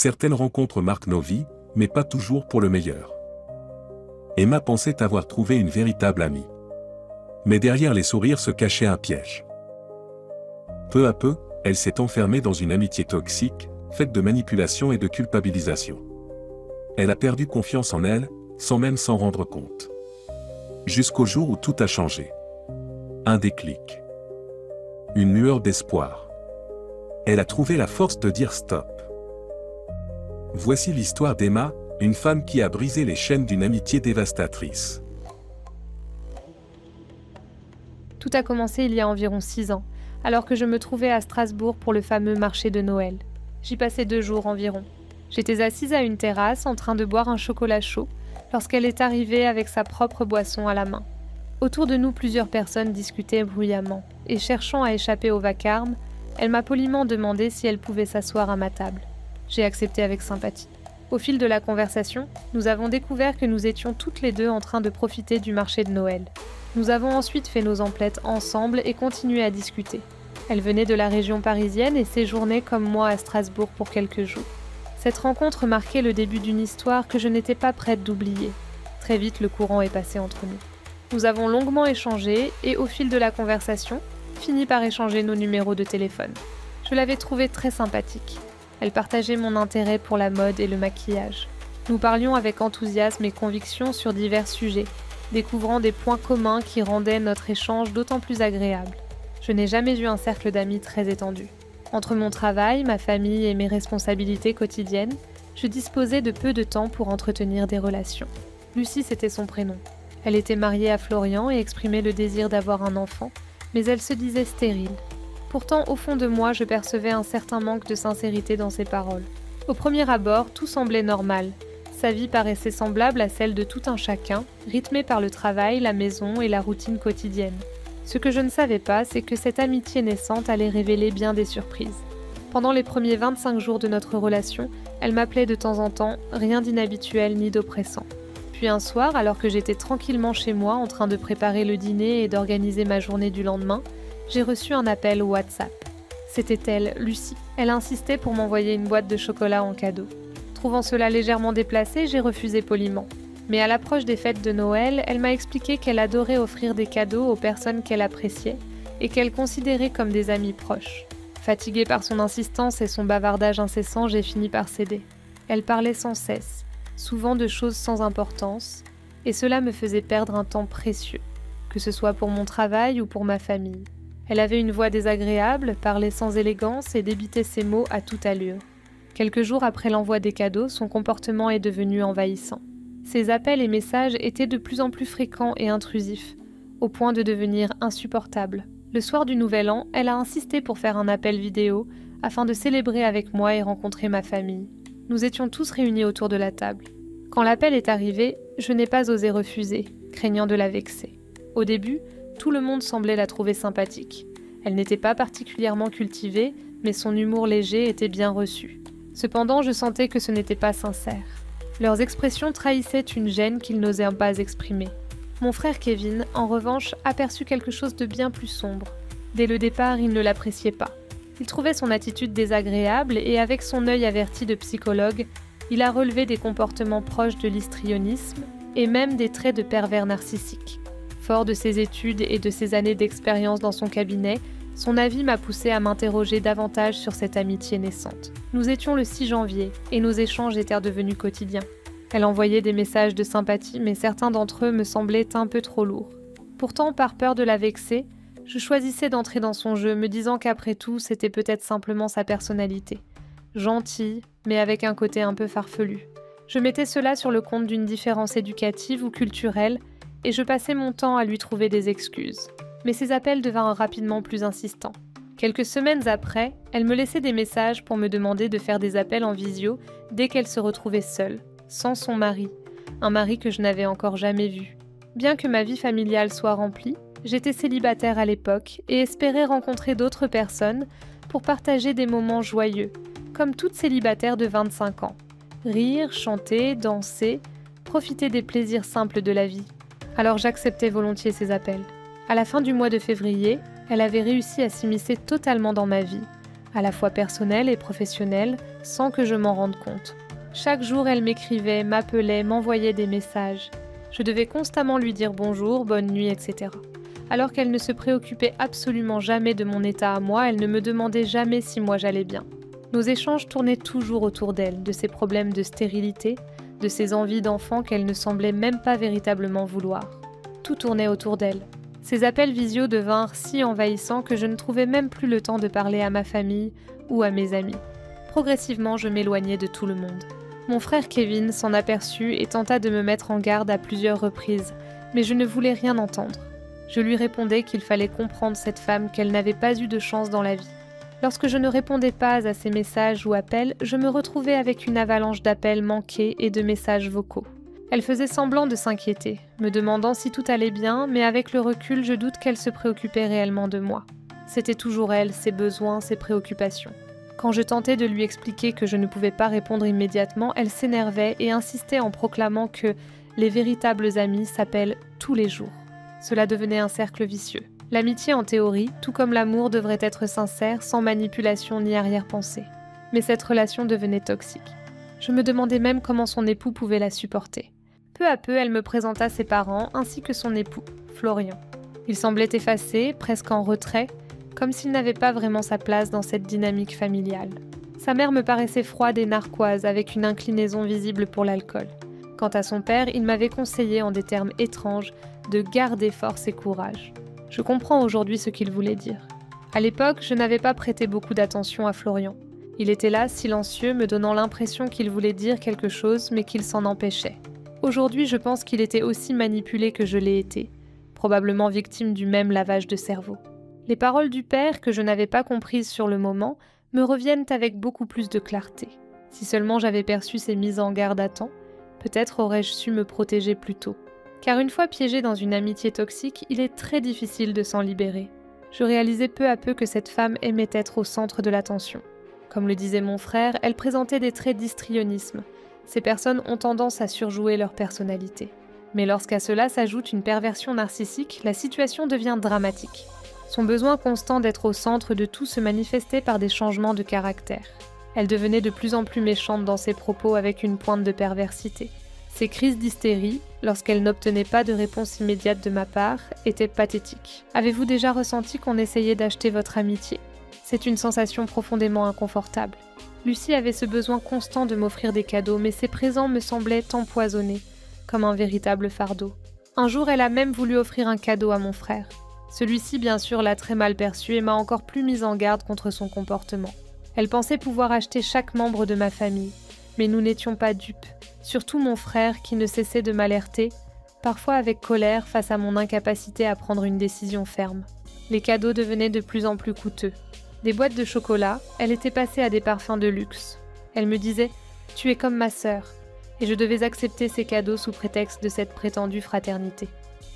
Certaines rencontres marquent nos vies, mais pas toujours pour le meilleur. Emma pensait avoir trouvé une véritable amie. Mais derrière les sourires se cachait un piège. Peu à peu, elle s'est enfermée dans une amitié toxique, faite de manipulation et de culpabilisation. Elle a perdu confiance en elle, sans même s'en rendre compte. Jusqu'au jour où tout a changé. Un déclic. Une lueur d'espoir. Elle a trouvé la force de dire stop. Voici l'histoire d'Emma, une femme qui a brisé les chaînes d'une amitié dévastatrice. Tout a commencé il y a environ 6 ans, alors que je me trouvais à Strasbourg pour le fameux marché de Noël. J'y passais 2 jours environ. J'étais assise à une terrasse en train de boire un chocolat chaud, lorsqu'elle est arrivée avec sa propre boisson à la main. Autour de nous, plusieurs personnes discutaient bruyamment, et cherchant à échapper au vacarme, elle m'a poliment demandé si elle pouvait s'asseoir à ma table. J'ai accepté avec sympathie. Au fil de la conversation, nous avons découvert que nous étions toutes les deux en train de profiter du marché de Noël. Nous avons ensuite fait nos emplettes ensemble et continué à discuter. Elle venait de la région parisienne et séjournait comme moi à Strasbourg pour quelques jours. Cette rencontre marquait le début d'une histoire que je n'étais pas prête d'oublier. Très vite, le courant est passé entre nous. Nous avons longuement échangé et, au fil de la conversation, fini par échanger nos numéros de téléphone. Je l'avais trouvée très sympathique. Elle partageait mon intérêt pour la mode et le maquillage. Nous parlions avec enthousiasme et conviction sur divers sujets, découvrant des points communs qui rendaient notre échange d'autant plus agréable. Je n'ai jamais eu un cercle d'amis très étendu. Entre mon travail, ma famille et mes responsabilités quotidiennes, je disposais de peu de temps pour entretenir des relations. Lucie, c'était son prénom. Elle était mariée à Florian et exprimait le désir d'avoir un enfant, mais elle se disait stérile. Pourtant, au fond de moi, je percevais un certain manque de sincérité dans ses paroles. Au premier abord, tout semblait normal. Sa vie paraissait semblable à celle de tout un chacun, rythmée par le travail, la maison et la routine quotidienne. Ce que je ne savais pas, c'est que cette amitié naissante allait révéler bien des surprises. Pendant les premiers 25 jours de notre relation, elle m'appelait de temps en temps, rien d'inhabituel ni d'oppressant. Puis un soir, alors que j'étais tranquillement chez moi en train de préparer le dîner et d'organiser ma journée du lendemain, j'ai reçu un appel WhatsApp. C'était elle, Lucie. Elle insistait pour m'envoyer une boîte de chocolat en cadeau. Trouvant cela légèrement déplacé, j'ai refusé poliment. Mais à l'approche des fêtes de Noël, elle m'a expliqué qu'elle adorait offrir des cadeaux aux personnes qu'elle appréciait et qu'elle considérait comme des amis proches. Fatiguée par son insistance et son bavardage incessant, j'ai fini par céder. Elle parlait sans cesse, souvent de choses sans importance, et cela me faisait perdre un temps précieux, que ce soit pour mon travail ou pour ma famille. Elle avait une voix désagréable, parlait sans élégance et débitait ses mots à toute allure. Quelques jours après l'envoi des cadeaux, son comportement est devenu envahissant. Ses appels et messages étaient de plus en plus fréquents et intrusifs, au point de devenir insupportables. Le soir du Nouvel An, elle a insisté pour faire un appel vidéo afin de célébrer avec moi et rencontrer ma famille. Nous étions tous réunis autour de la table. Quand l'appel est arrivé, je n'ai pas osé refuser, craignant de la vexer. Au début, tout le monde semblait la trouver sympathique. Elle n'était pas particulièrement cultivée, mais son humour léger était bien reçu. Cependant, je sentais que ce n'était pas sincère. Leurs expressions trahissaient une gêne qu'ils n'osaient pas exprimer. Mon frère Kevin, en revanche, aperçut quelque chose de bien plus sombre. Dès le départ, il ne l'appréciait pas. Il trouvait son attitude désagréable et avec son œil averti de psychologue, il a relevé des comportements proches de l'histrionisme et même des traits de pervers narcissique. Fort de ses études et de ses années d'expérience dans son cabinet, son avis m'a poussé à m'interroger davantage sur cette amitié naissante. Nous étions le 6 janvier et nos échanges étaient devenus quotidiens. Elle envoyait des messages de sympathie, mais certains d'entre eux me semblaient un peu trop lourds. Pourtant, par peur de la vexer, je choisissais d'entrer dans son jeu, me disant qu'après tout, c'était peut-être simplement sa personnalité. Gentille, mais avec un côté un peu farfelu. Je mettais cela sur le compte d'une différence éducative ou culturelle, et je passais mon temps à lui trouver des excuses. Mais ses appels devinrent rapidement plus insistants. Quelques semaines après, elle me laissait des messages pour me demander de faire des appels en visio dès qu'elle se retrouvait seule, sans son mari, un mari que je n'avais encore jamais vu. Bien que ma vie familiale soit remplie, j'étais célibataire à l'époque et espérais rencontrer d'autres personnes pour partager des moments joyeux, comme toute célibataire de 25 ans. Rire, chanter, danser, profiter des plaisirs simples de la vie. Alors j'acceptais volontiers ses appels. À la fin du mois de février, elle avait réussi à s'immiscer totalement dans ma vie, à la fois personnelle et professionnelle, sans que je m'en rende compte. Chaque jour, elle m'écrivait, m'appelait, m'envoyait des messages. Je devais constamment lui dire bonjour, bonne nuit, etc. Alors qu'elle ne se préoccupait absolument jamais de mon état à moi, elle ne me demandait jamais si moi j'allais bien. Nos échanges tournaient toujours autour d'elle, de ses problèmes de stérilité, de ses envies d'enfant qu'elle ne semblait même pas véritablement vouloir. Tout tournait autour d'elle. Ses appels visio devinrent si envahissants que je ne trouvais même plus le temps de parler à ma famille ou à mes amis. Progressivement, je m'éloignais de tout le monde. Mon frère Kevin s'en aperçut et tenta de me mettre en garde à plusieurs reprises, mais je ne voulais rien entendre. Je lui répondais qu'il fallait comprendre cette femme, qu'elle n'avait pas eu de chance dans la vie. Lorsque je ne répondais pas à ses messages ou appels, je me retrouvais avec une avalanche d'appels manqués et de messages vocaux. Elle faisait semblant de s'inquiéter, me demandant si tout allait bien, mais avec le recul, je doute qu'elle se préoccupait réellement de moi. C'était toujours elle, ses besoins, ses préoccupations. Quand je tentais de lui expliquer que je ne pouvais pas répondre immédiatement, elle s'énervait et insistait en proclamant que les véritables amis s'appellent tous les jours. Cela devenait un cercle vicieux. L'amitié en théorie, tout comme l'amour, devrait être sincère, sans manipulation ni arrière-pensée. Mais cette relation devenait toxique. Je me demandais même comment son époux pouvait la supporter. Peu à peu, elle me présenta ses parents ainsi que son époux, Florian. Il semblait effacé, presque en retrait, comme s'il n'avait pas vraiment sa place dans cette dynamique familiale. Sa mère me paraissait froide et narquoise, avec une inclinaison visible pour l'alcool. Quant à son père, il m'avait conseillé en des termes étranges de garder force et courage. Je comprends aujourd'hui ce qu'il voulait dire. À l'époque, je n'avais pas prêté beaucoup d'attention à Florian. Il était là, silencieux, me donnant l'impression qu'il voulait dire quelque chose, mais qu'il s'en empêchait. Aujourd'hui, je pense qu'il était aussi manipulé que je l'ai été, probablement victime du même lavage de cerveau. Les paroles du père, que je n'avais pas comprises sur le moment, me reviennent avec beaucoup plus de clarté. Si seulement j'avais perçu ces mises en garde à temps, peut-être aurais-je su me protéger plus tôt. Car une fois piégé dans une amitié toxique, il est très difficile de s'en libérer. Je réalisais peu à peu que cette femme aimait être au centre de l'attention. Comme le disait mon frère, elle présentait des traits d'histrionisme. Ces personnes ont tendance à surjouer leur personnalité. Mais lorsqu'à cela s'ajoute une perversion narcissique, la situation devient dramatique. Son besoin constant d'être au centre de tout se manifestait par des changements de caractère. Elle devenait de plus en plus méchante dans ses propos avec une pointe de perversité. Ses crises d'hystérie, lorsqu'elle n'obtenait pas de réponse immédiate de ma part, étaient pathétiques. Avez-vous déjà ressenti qu'on essayait d'acheter votre amitié ? C'est une sensation profondément inconfortable. Lucie avait ce besoin constant de m'offrir des cadeaux, mais ses présents me semblaient empoisonnés, comme un véritable fardeau. Un jour, elle a même voulu offrir un cadeau à mon frère. Celui-ci, bien sûr, l'a très mal perçu et m'a encore plus mise en garde contre son comportement. Elle pensait pouvoir acheter chaque membre de ma famille, mais nous n'étions pas dupes. Surtout mon frère qui ne cessait de m'alerter, parfois avec colère face à mon incapacité à prendre une décision ferme. Les cadeaux devenaient de plus en plus coûteux. Des boîtes de chocolat, elle était passée à des parfums de luxe. Elle me disait « Tu es comme ma sœur » et je devais accepter ces cadeaux sous prétexte de cette prétendue fraternité.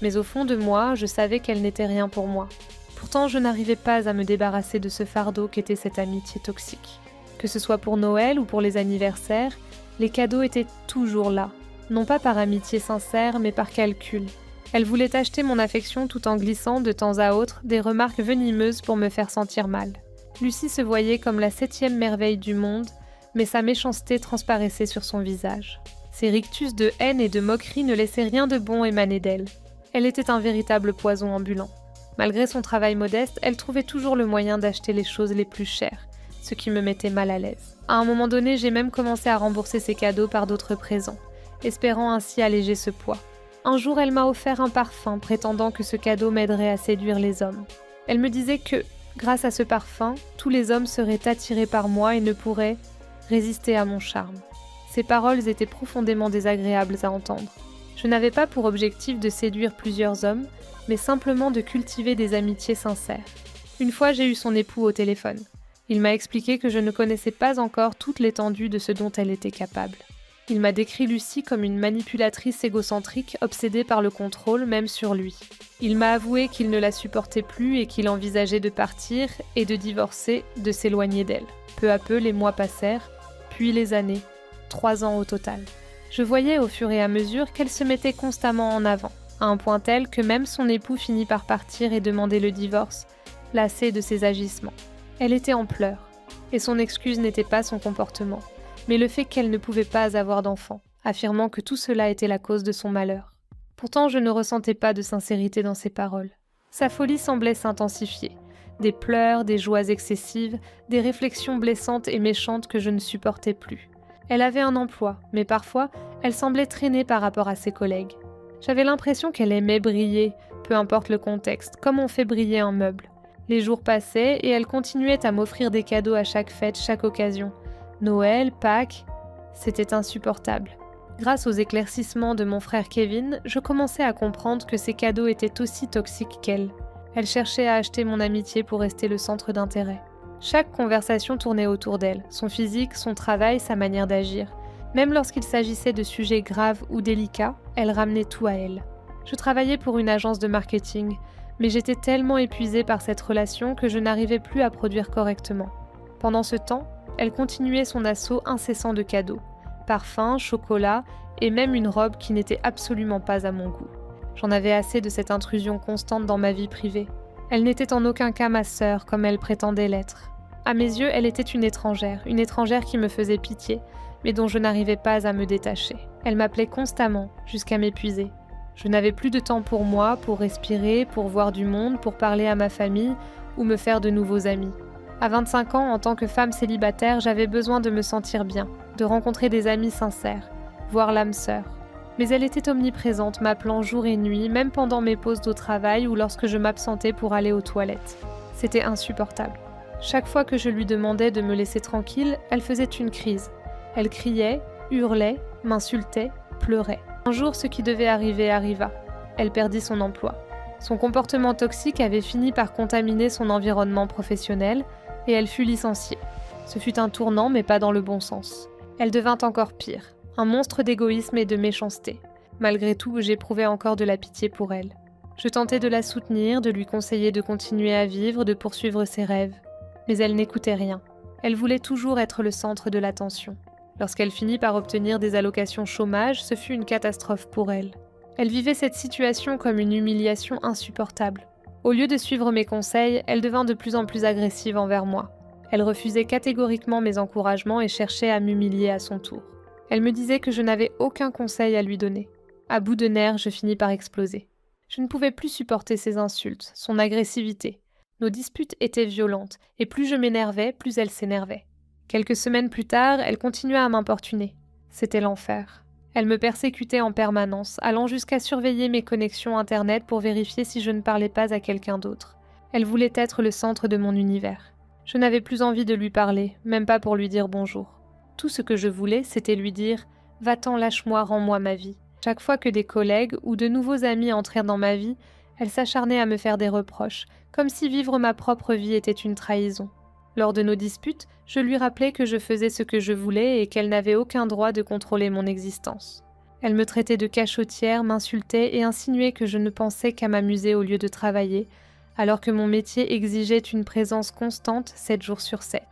Mais au fond de moi, je savais qu'elle n'était rien pour moi. Pourtant, je n'arrivais pas à me débarrasser de ce fardeau qu'était cette amitié toxique. Que ce soit pour Noël ou pour les anniversaires, les cadeaux étaient toujours là. Non pas par amitié sincère, mais par calcul. Elle voulait acheter mon affection tout en glissant de temps à autre des remarques venimeuses pour me faire sentir mal. Lucie se voyait comme la 7e merveille du monde, mais sa méchanceté transparaissait sur son visage. Ses rictus de haine et de moquerie ne laissaient rien de bon émaner d'elle. Elle était un véritable poison ambulant. Malgré son travail modeste, elle trouvait toujours le moyen d'acheter les choses les plus chères, ce qui me mettait mal à l'aise. À un moment donné, j'ai même commencé à rembourser ses cadeaux par d'autres présents, espérant ainsi alléger ce poids. Un jour, elle m'a offert un parfum, prétendant que ce cadeau m'aiderait à séduire les hommes. Elle me disait que, grâce à ce parfum, tous les hommes seraient attirés par moi et ne pourraient résister à mon charme. Ces paroles étaient profondément désagréables à entendre. Je n'avais pas pour objectif de séduire plusieurs hommes, mais simplement de cultiver des amitiés sincères. Une fois, j'ai eu son époux au téléphone. Il m'a expliqué que je ne connaissais pas encore toute l'étendue de ce dont elle était capable. Il m'a décrit Lucie comme une manipulatrice égocentrique obsédée par le contrôle, même sur lui. Il m'a avoué qu'il ne la supportait plus et qu'il envisageait de partir et de divorcer, de s'éloigner d'elle. Peu à peu, les mois passèrent, puis les années, 3 ans au total. Je voyais au fur et à mesure qu'elle se mettait constamment en avant, à un point tel que même son époux finit par partir et demander le divorce, lassé de ses agissements. Elle était en pleurs. Et son excuse n'était pas son comportement, mais le fait qu'elle ne pouvait pas avoir d'enfant, affirmant que tout cela était la cause de son malheur. Pourtant, je ne ressentais pas de sincérité dans ses paroles. Sa folie semblait s'intensifier. Des pleurs, des joies excessives, des réflexions blessantes et méchantes que je ne supportais plus. Elle avait un emploi, mais parfois, elle semblait traîner par rapport à ses collègues. J'avais l'impression qu'elle aimait briller, peu importe le contexte, comme on fait briller un meuble. Les jours passaient et elle continuait à m'offrir des cadeaux à chaque fête, chaque occasion. Noël, Pâques, c'était insupportable. Grâce aux éclaircissements de mon frère Kevin, je commençais à comprendre que ces cadeaux étaient aussi toxiques qu'elle. Elle cherchait à acheter mon amitié pour rester le centre d'intérêt. Chaque conversation tournait autour d'elle, son physique, son travail, sa manière d'agir. Même lorsqu'il s'agissait de sujets graves ou délicats, elle ramenait tout à elle. Je travaillais pour une agence de marketing, mais j'étais tellement épuisée par cette relation que je n'arrivais plus à produire correctement. Pendant ce temps, elle continuait son assaut incessant de cadeaux. Parfums, chocolat et même une robe qui n'était absolument pas à mon goût. J'en avais assez de cette intrusion constante dans ma vie privée. Elle n'était en aucun cas ma sœur comme elle prétendait l'être. À mes yeux, elle était une étrangère qui me faisait pitié, mais dont je n'arrivais pas à me détacher. Elle m'appelait constamment, jusqu'à m'épuiser. Je n'avais plus de temps pour moi, pour respirer, pour voir du monde, pour parler à ma famille ou me faire de nouveaux amis. À 25 ans, en tant que femme célibataire, j'avais besoin de me sentir bien, de rencontrer des amis sincères, voir l'âme sœur. Mais elle était omniprésente, m'appelant jour et nuit, même pendant mes pauses au travail ou lorsque je m'absentais pour aller aux toilettes. C'était insupportable. Chaque fois que je lui demandais de me laisser tranquille, elle faisait une crise. Elle criait, hurlait, m'insultait, pleurait. Un jour, ce qui devait arriver arriva. Elle perdit son emploi. Son comportement toxique avait fini par contaminer son environnement professionnel et elle fut licenciée. Ce fut un tournant, mais pas dans le bon sens. Elle devint encore pire. Un monstre d'égoïsme et de méchanceté. Malgré tout, j'éprouvais encore de la pitié pour elle. Je tentais de la soutenir, de lui conseiller de continuer à vivre, de poursuivre ses rêves. Mais elle n'écoutait rien. Elle voulait toujours être le centre de l'attention. Lorsqu'elle finit par obtenir des allocations chômage, ce fut une catastrophe pour elle. Elle vivait cette situation comme une humiliation insupportable. Au lieu de suivre mes conseils, elle devint de plus en plus agressive envers moi. Elle refusait catégoriquement mes encouragements et cherchait à m'humilier à son tour. Elle me disait que je n'avais aucun conseil à lui donner. À bout de nerfs, je finis par exploser. Je ne pouvais plus supporter ses insultes, son agressivité. Nos disputes étaient violentes, et plus je m'énervais, plus elle s'énervait. Quelques semaines plus tard, elle continua à m'importuner. C'était l'enfer. Elle me persécutait en permanence, allant jusqu'à surveiller mes connexions Internet pour vérifier si je ne parlais pas à quelqu'un d'autre. Elle voulait être le centre de mon univers. Je n'avais plus envie de lui parler, même pas pour lui dire bonjour. Tout ce que je voulais, c'était lui dire « Va-t'en, lâche-moi, rends-moi ma vie ». Chaque fois que des collègues ou de nouveaux amis entrèrent dans ma vie, elle s'acharnait à me faire des reproches, comme si vivre ma propre vie était une trahison. Lors de nos disputes, je lui rappelais que je faisais ce que je voulais et qu'elle n'avait aucun droit de contrôler mon existence. Elle me traitait de cachotière, m'insultait et insinuait que je ne pensais qu'à m'amuser au lieu de travailler, alors que mon métier exigeait une présence constante 7 jours sur 7.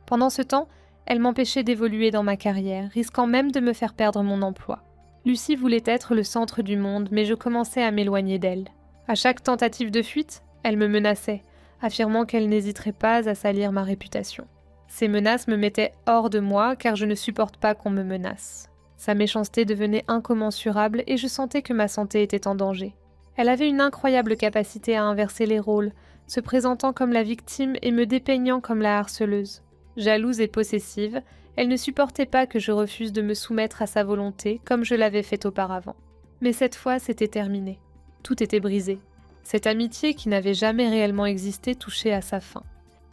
Pendant ce temps, elle m'empêchait d'évoluer dans ma carrière, risquant même de me faire perdre mon emploi. Lucie voulait être le centre du monde, mais je commençais à m'éloigner d'elle. À chaque tentative de fuite, elle me menaçait, affirmant qu'elle n'hésiterait pas à salir ma réputation. Ces menaces me mettaient hors de moi car je ne supporte pas qu'on me menace. Sa méchanceté devenait incommensurable et je sentais que ma santé était en danger. Elle avait une incroyable capacité à inverser les rôles, se présentant comme la victime et me dépeignant comme la harceleuse. Jalouse et possessive, elle ne supportait pas que je refuse de me soumettre à sa volonté comme je l'avais fait auparavant. Mais cette fois, c'était terminé. Tout était brisé. Cette amitié qui n'avait jamais réellement existé touchait à sa fin.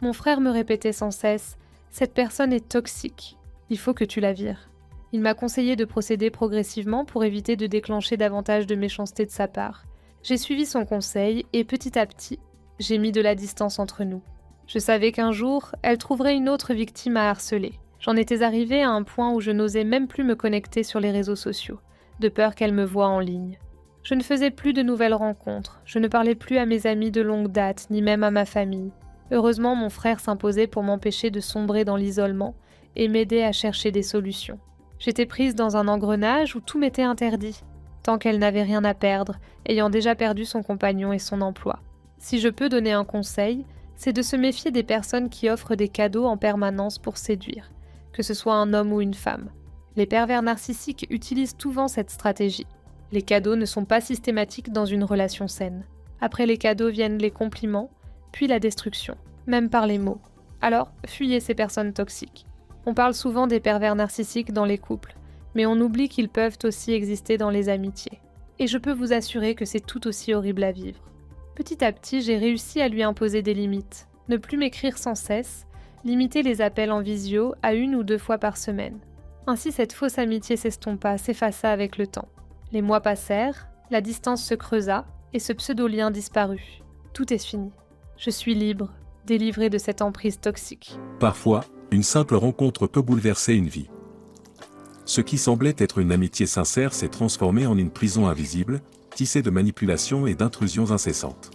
Mon frère me répétait sans cesse « Cette personne est toxique. Il faut que tu la vires. » Il m'a conseillé de procéder progressivement pour éviter de déclencher davantage de méchanceté de sa part. J'ai suivi son conseil et petit à petit, j'ai mis de la distance entre nous. Je savais qu'un jour, elle trouverait une autre victime à harceler. J'en étais arrivée à un point où je n'osais même plus me connecter sur les réseaux sociaux, de peur qu'elle me voie en ligne. Je ne faisais plus de nouvelles rencontres, je ne parlais plus à mes amis de longue date, ni même à ma famille. Heureusement, mon frère s'imposait pour m'empêcher de sombrer dans l'isolement et m'aider à chercher des solutions. J'étais prise dans un engrenage où tout m'était interdit, tant qu'elle n'avait rien à perdre, ayant déjà perdu son compagnon et son emploi. Si je peux donner un conseil, c'est de se méfier des personnes qui offrent des cadeaux en permanence pour séduire, que ce soit un homme ou une femme. Les pervers narcissiques utilisent souvent cette stratégie. Les cadeaux ne sont pas systématiques dans une relation saine. Après les cadeaux viennent les compliments, puis la destruction, même par les mots. Alors, fuyez ces personnes toxiques. On parle souvent des pervers narcissiques dans les couples, mais on oublie qu'ils peuvent aussi exister dans les amitiés. Et je peux vous assurer que c'est tout aussi horrible à vivre. Petit à petit, j'ai réussi à lui imposer des limites. Ne plus m'écrire sans cesse, limiter les appels en visio à 1 ou 2 fois par semaine. Ainsi, cette fausse amitié s'estompa, s'effaça avec le temps. Les mois passèrent, la distance se creusa, et ce pseudo-lien disparut. Tout est fini. Je suis libre, délivrée de cette emprise toxique. Parfois, une simple rencontre peut bouleverser une vie. Ce qui semblait être une amitié sincère s'est transformé en une prison invisible, tissée de manipulations et d'intrusions incessantes.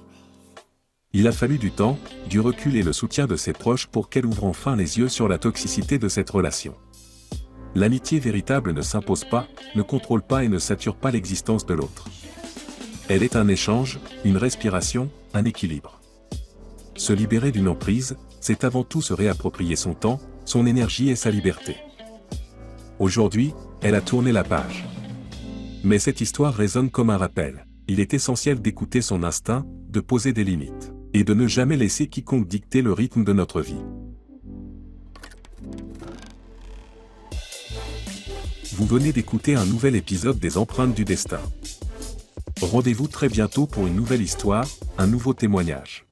Il a fallu du temps, du recul et le soutien de ses proches pour qu'elle ouvre enfin les yeux sur la toxicité de cette relation. L'amitié véritable ne s'impose pas, ne contrôle pas et ne sature pas l'existence de l'autre. Elle est un échange, une respiration, un équilibre. Se libérer d'une emprise, c'est avant tout se réapproprier son temps, son énergie et sa liberté. Aujourd'hui, elle a tourné la page. Mais cette histoire résonne comme un rappel. Il est essentiel d'écouter son instinct, de poser des limites, et de ne jamais laisser quiconque dicter le rythme de notre vie. Vous venez d'écouter un nouvel épisode des Empreintes du Destin. Rendez-vous très bientôt pour une nouvelle histoire, un nouveau témoignage.